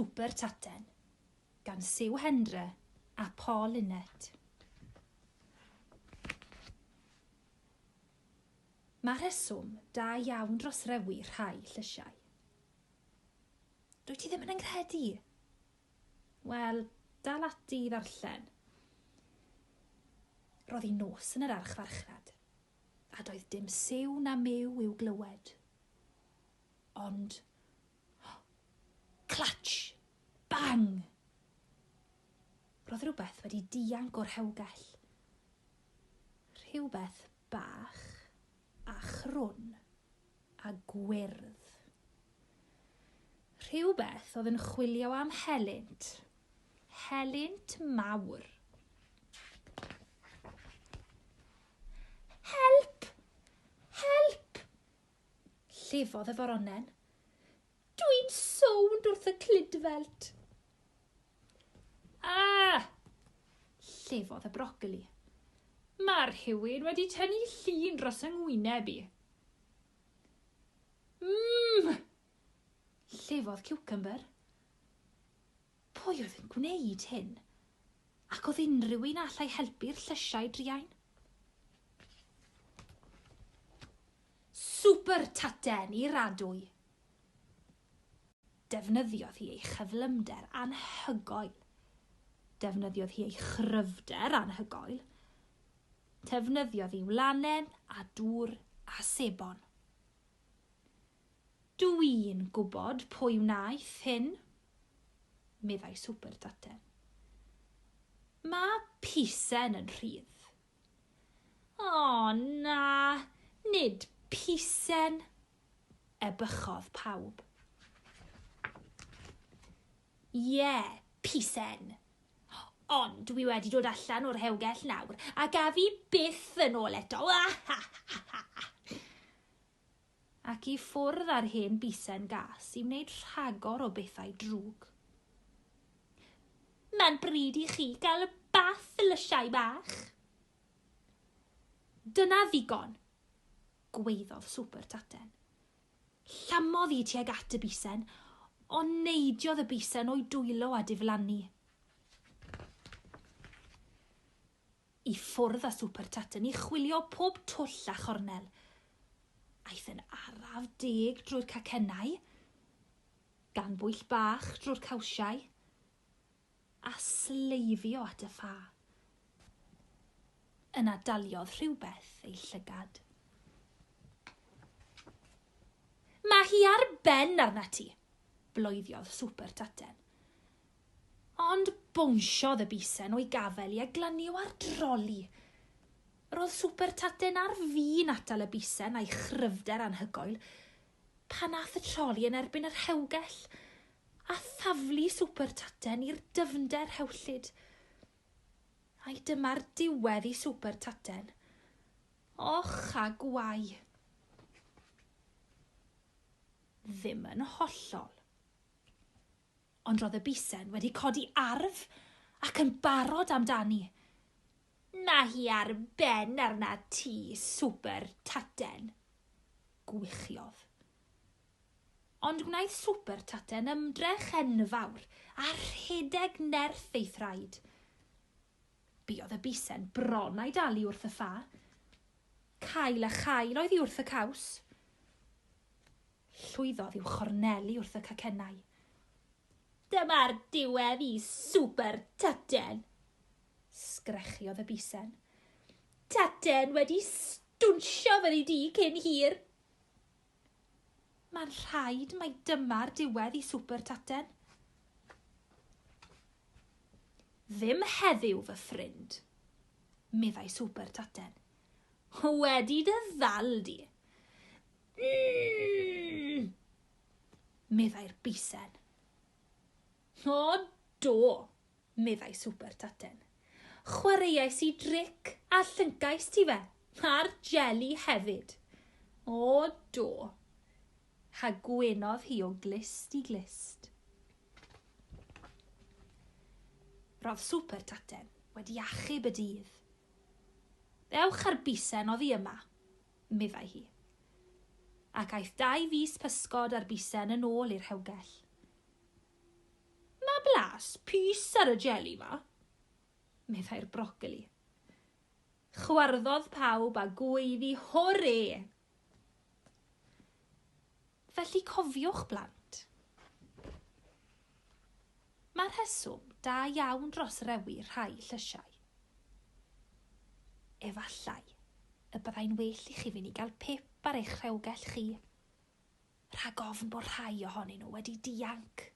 Super Taten, gan Sue Hendre a Paul Linnett. Mae rheswm da iawn dros rewi rhai llysiau. Rwy ti ddim yn yngredu? Wel, dal ati i ddarllen. Roedd hi nos yn yr archfarchnad, a doedd dim siw na mew i'w glywed. Ond, clatch, bang! Roedd rhywbeth wedi dianc o'r hewgell. Rhywbeth bach a chrwn a gwyrdd. Rhywbeth oedd yn chwilio am helynt. Helynt mawr. Help! Help! Llefodd y foronen. Dwi'n sownd wrth y clidfelt. Llefodd y brocoli. Mae'r rhywun wedi tynnu llun dros yng ngwyneb i. Llefodd ciwcymbyr. Pwy oedd yn gwneud hyn? Ac oedd unrhyw un allai helpu'r llysiau driain? Super Taten i radwy. Defnyddiodd hi ei chyflymder anhygoel. Defnyddiodd hi ei chryfder anhygoel. Defnyddiodd hi wlanen a dŵr a sebon. Dwi'n gwybod pwy wnaeth hyn, meddai Super Taten. Mae pisen yn rhydd. O na, nid pisen, ebychodd pawb. Ie, pisen. Ond dwi wedi dod allan o'r hewgell nawr a gaf i byth yn ôl eto. Ac i ffwrdd ar hen bisen gas i wneud rhagor o bethau drwg. Mae'n bryd i chi gael bath lysiau bach. Dyna ddigon, gweiddodd Super Taten. Llamodd hi tuag at y bisen, ond neidiodd y bisen o'i dwylo a diflannu. I ffwrdd â Super Taten i chwilio pob twll a chornel. Aeth yn araf deg drwy'r cacennau, gan bwyll bach drwy'r cawsiau, a sleifio at y ffa. Yna daliodd rhywbeth ei llygad. Mae hi ar ben arna ti, bloeddiodd Super Taten. Ond bownsiodd y bisen o'i gafel i aglanio ar droli. Roedd Super Taten ar fin atal y bisen a'i chryfder anhygoel pan ath y troli yn erbyn yr hewgell a thaflu Super Taten i'r dyfnder hewllyd. Ai dyma'r diwedd i Super Taten. Och a gwai. Ddim yn hollol. Ond roedd y bisen wedi codi arf ac yn barod amdani. Mae hi ar ben arna ti, Super Taten, gwychiodd. Ond gwnaeth Super Taten ymdrech enfawr a rhedeg nerth ei thraed. Buodd y bisen bron a'i dalu wrth y ffa. Cael a chael oedd hi wrth y caws. Llwyddodd i'w chorneli wrth y cacennau. Dyma'r diwedd i Super Taten, sgrechiodd y bisen. Taten wedi stwnsio fyny di cyn hir. Mae'n rhaid mai dyma'r diwedd i Super Taten. Ddim heddiw fy ffrind, meddai Super Taten. Wedi dy ddal di. Meddai'r bisen. O do, meddai Super Taten. Chwaraeais i dric a llyncais ti fe, a'r jeli hefyd. O do, ha gwenodd hi o glist i glist. Roedd Super Taten wedi achub y dydd. Ewch ar bisen oddi yma, meddai hi. Ac aeth 2 fis pysgod ar bisen yn ôl i'r hewgell. blas pys ar y jeli ma, meddai'r brocoli. Chwarddodd pawb a gweiddi hwrê. Felly cofiwch blant. Mae'r rheswm da iawn dros rewi rhai llysiau. Efallai y byddai'n well i chi fynd i gael pip ar eich rhewgell chi, rhag ofn bod rhai ohonyn nhw wedi dianc.